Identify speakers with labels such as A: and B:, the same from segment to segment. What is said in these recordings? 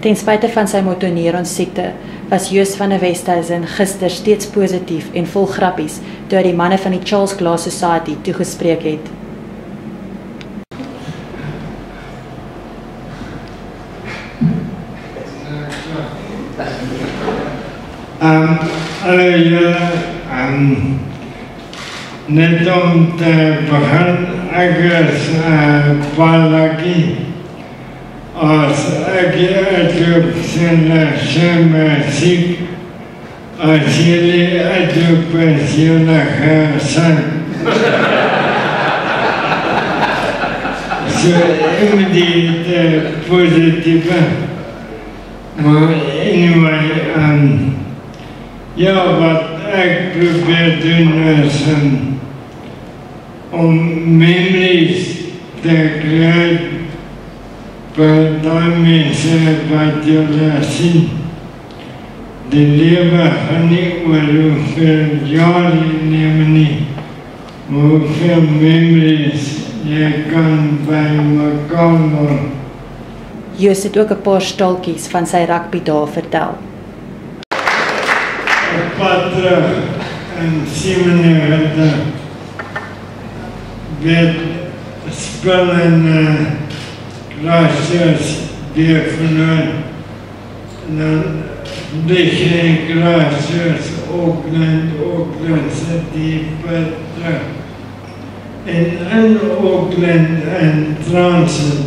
A: Ten spyte van sy motoneuron siekte, was Joos van der Westhuizen gister steeds positief en vol grappies toe hy die manne van die Charles Glass Society toegespreek het.
B: Hallo julle, net om te begin, ek is Palaki. Als ek uitroep sy muziek, als jullie uitroep is jullie gezang. So immediate positieve. Maar anyway, ja, wat ik probeer doen is om memories te krijgen bij die mensen wat jullie zien. De leven van niet maar hoeveel jaren nemen niet, maar hoeveel memories je kan bij elkaar maken.
A: Joos het ook 'n paar staaltjies van sy rugbydae vertel.
B: Op pad terug in 97 werd spel in Christchurch weer verloren. En dan lig je in Christchurch, Auckland City, pad terug. En in Auckland en Transit.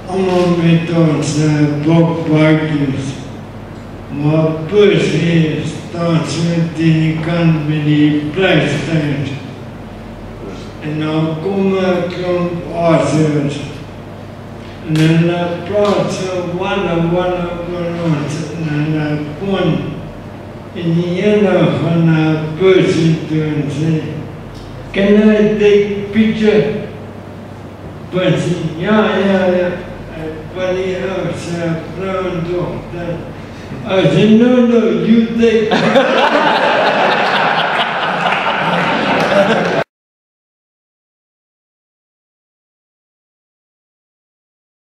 B: Allemaal met onze blokbuikjes. Maar Percy staat met die kant met die prijsstand. En dan komen een klomp aasers. En dan praat ze one van ons. En dan kon in die ene van Percy toen zei, can I take picture? Percy, ja. Funny house, brown dog. I said, no, you take